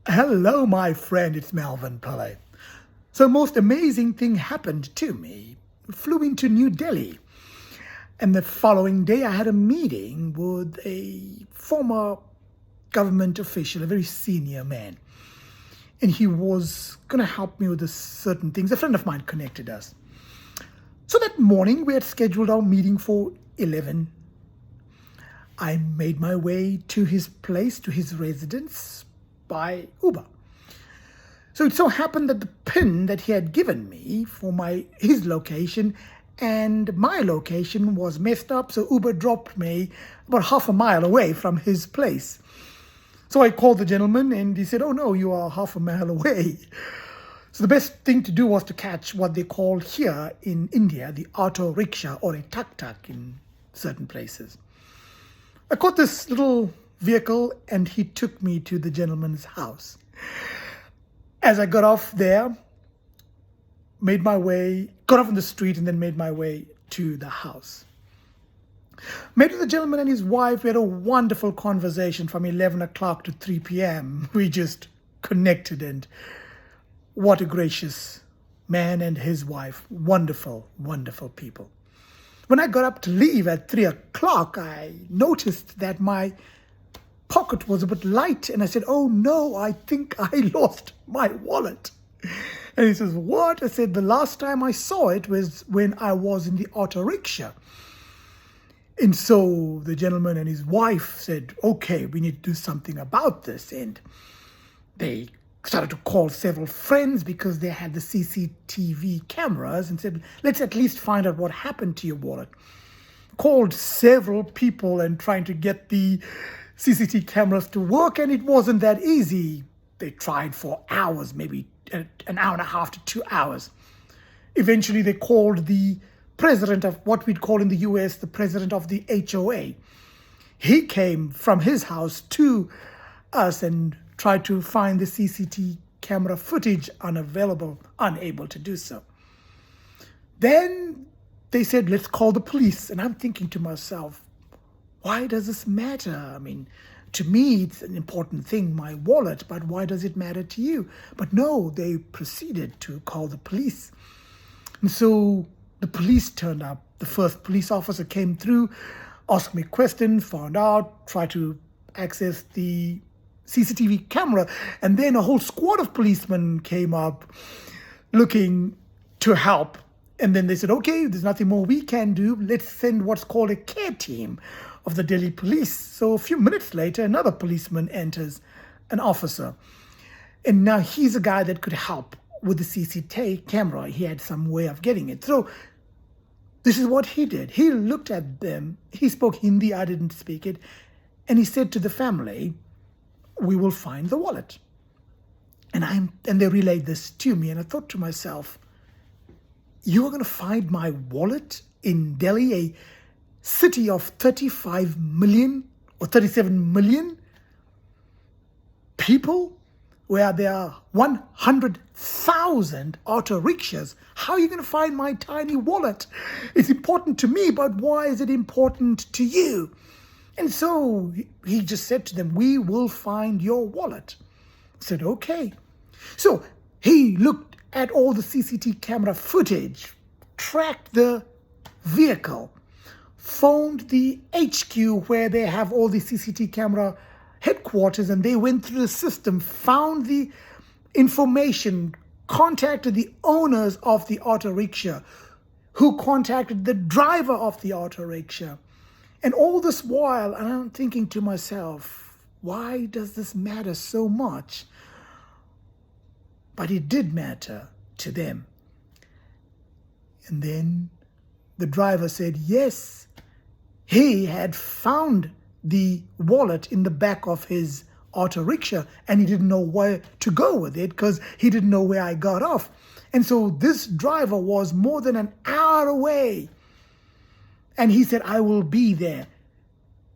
Hello, my friend, it's Melvin Pillay. So, most amazing thing happened to me. Flew into New Delhi, and the following day I had a meeting with a former government official, a very senior man. And he was going to help me with certain things. A friend of mine connected us. So that morning we had scheduled our meeting for 11. I made my way to his place, to his residence by Uber. So it so happened that the pin that he had given me for his location and my location was messed up, so Uber dropped me about half a mile away from his place. So I called the gentleman and he said, "Oh no, you are half a mile away." So the best thing to do was to catch what they call here in India the auto rickshaw or a tuk-tuk in certain places. I caught this little vehicle and he took me to the gentleman's house. As I got off there, got off on the street and then made my way to the house. Met with the gentleman and his wife. We had a wonderful conversation from 11 o'clock to 3 p.m. We just connected, and what a gracious man and his wife. Wonderful, wonderful people. When I got up to leave at 3 o'clock, I noticed that my pocket was a bit light, and I said, "Oh no, I think I lost my wallet." And he says, "What?" I said, "The last time I saw it was when I was in the auto rickshaw." And so the gentleman and his wife said, "Okay, we need to do something about this." And they started to call several friends because they had the CCTV cameras and said, "Let's at least find out what happened to your wallet." Called several people and trying to get the CCTV cameras to work, and it wasn't that easy. They tried for hours, maybe an hour and a half to 2 hours. Eventually, they called the president of what we'd call in the US the president of the HOA. He came from his house to us and tried to find the CCTV camera footage, unable to do so. Then they said, "Let's call the police." And I'm thinking to myself, why does this matter? I mean, to me, it's an important thing, my wallet, but why does it matter to you? But no, they proceeded to call the police. And so the police turned up. The first police officer came through, asked me questions, found out, tried to access the CCTV camera, and then a whole squad of policemen came up looking to help. And then they said, "Okay, there's nothing more we can do. Let's send what's called a care team of the Delhi police." So a few minutes later, another policeman enters, an officer. And now he's a guy that could help with the CCTV camera. He had some way of getting it. So this is what he did. He looked at them. He spoke Hindi. I didn't speak it. And he said to the family, "We will find the wallet." And they relayed this to me. And I thought to myself, you are going to find my wallet in Delhi, a city of 35 million or 37 million people, where there are 100,000 auto rickshaws. How are you going to find my tiny wallet? It's important to me, but why is it important to you? And so he just said to them, "We will find your wallet." I said, "Okay." So he looked at all the CCTV camera footage, tracked the vehicle, phoned the HQ where they have all the CCTV camera headquarters, and they went through the system, found the information, contacted the owners of the auto rickshaw, who contacted the driver of the auto rickshaw. And all this while, and I'm thinking to myself, why does this matter so much? But it did matter to them. And then the driver said, yes, he had found the wallet in the back of his auto rickshaw and he didn't know where to go with it because he didn't know where I got off. And so this driver was more than an hour away. And he said, "I will be there."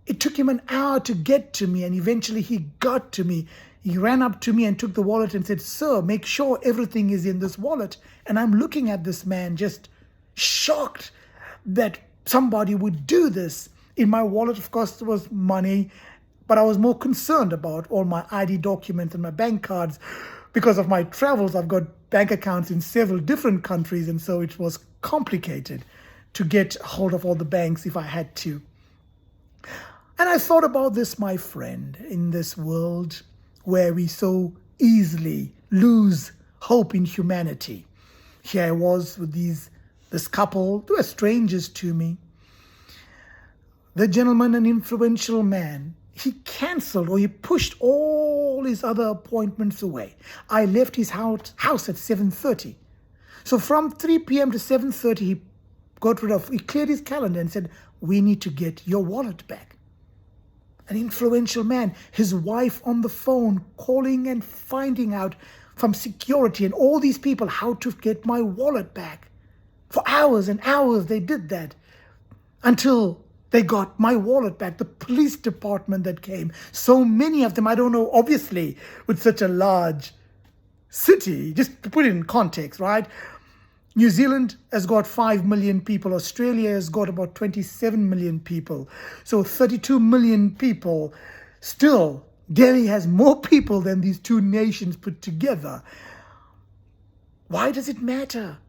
It took him an hour to get to me, and eventually he got to me. He ran up to me and took the wallet and said, "Sir, make sure everything is in this wallet." And I'm looking at this man just shocked that somebody would do this. In my wallet, of course, there was money, but I was more concerned about all my ID documents and my bank cards. Because of my travels, I've got bank accounts in several different countries, and so it was complicated to get hold of all the banks if I had to. And I thought about this, my friend, in this world where we so easily lose hope in humanity. Here I was with this couple, they were strangers to me. The gentleman, an influential man, he cancelled or he pushed all his other appointments away. I left his house at 7:30. So from 3 p.m. to 7:30, he cleared his calendar and said, we need to get your wallet back. An influential man, his wife on the phone, calling and finding out from security and all these people how to get my wallet back. For hours and hours they did that until they got my wallet back. The police department that came, so many of them, I don't know, obviously with such a large city, just to put it in context, right? New Zealand has got 5 million people. Australia has got about 27 million people. So 32 million people. Still, Delhi has more people than these two nations put together. Why does it matter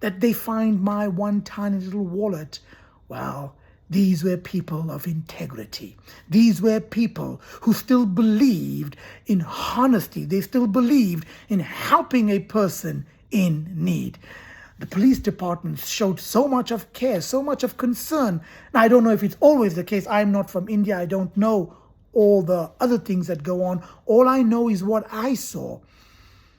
that they find my one tiny little wallet? Well, these were people of integrity. These were people who still believed in honesty. They still believed in helping a person in need. The police department showed so much of care, so much of concern. Now, I don't know if it's always the case. I'm not from India. I don't know all the other things that go on. All I know is what I saw.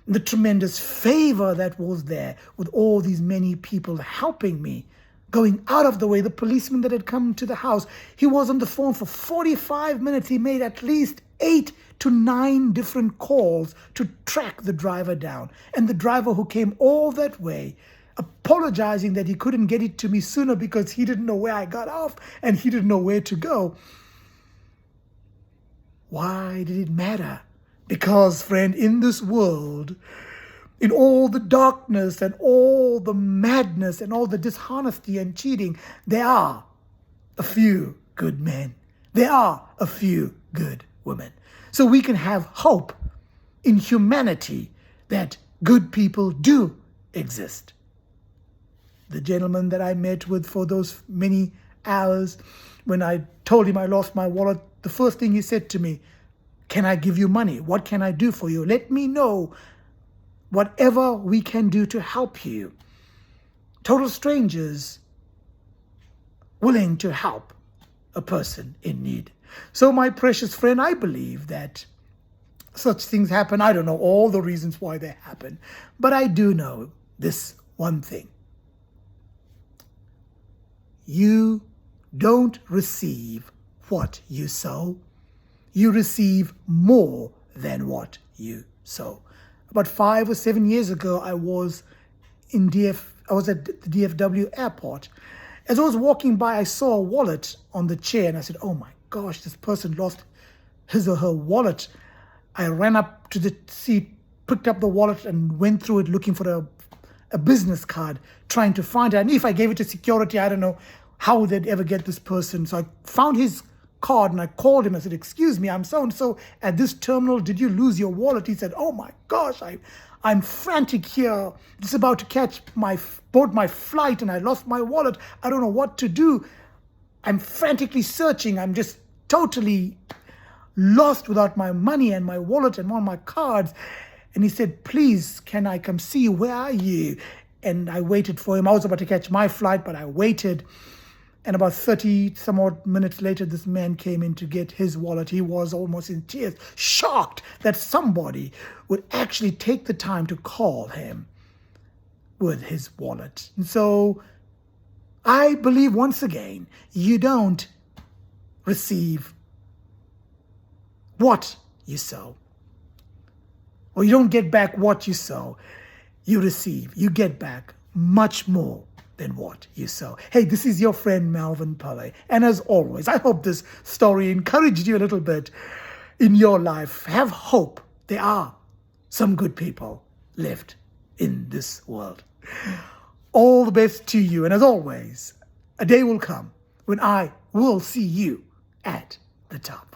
The tremendous favor that was there with all these many people helping me, going out of the way. The policeman that had come to the house, he was on the phone for 45 minutes. He made at least 8 to 9 different calls to track the driver down. And the driver who came all that way, apologizing that he couldn't get it to me sooner because he didn't know where I got off and he didn't know where to go. Why did it matter? Because, friend, in this world, in all the darkness and all the madness and all the dishonesty and cheating, there are a few good men. There are a few good women. So we can have hope in humanity that good people do exist. The gentleman that I met with for those many hours, when I told him I lost my wallet, the first thing he said to me, can I give you money? What can I do for you? Let me know whatever we can do to help you. Total strangers willing to help a person in need. So my precious friend, I believe that such things happen. I don't know all the reasons why they happen, but I do know this one thing. You don't receive what you sow. You receive more than what you sow. About 5 or 7 years ago, I was at the DFW airport. As I was walking by, I saw a wallet on the chair, and I said, oh my gosh, this person lost his or her wallet. I ran up to the seat, picked up the wallet, and went through it looking for a business card, trying to find it. And if I gave it to security, I don't know how they'd ever get this person. So I found his card and I called him. I said, excuse me, I'm so-and-so at this terminal. Did you lose your wallet? He said, oh my gosh, I'm frantic here. It's about to catch board my flight and I lost my wallet. I don't know what to do. I'm frantically searching. I'm just totally lost without my money and my wallet and all my cards. And he said, please, can I come see you? Where are you? And I waited for him. I was about to catch my flight, but I waited. And about 30 some odd minutes later, this man came in to get his wallet. He was almost in tears, shocked that somebody would actually take the time to call him with his wallet. And so I believe once again, you don't receive what you sow. Or you don't get back what you sow. You receive, you get back much more than what you sow. Hey, this is your friend Melvin Pillay. And as always, I hope this story encouraged you a little bit in your life. Have hope. There are some good people left in this world. All the best to you. And as always, a day will come when I will see you at the top.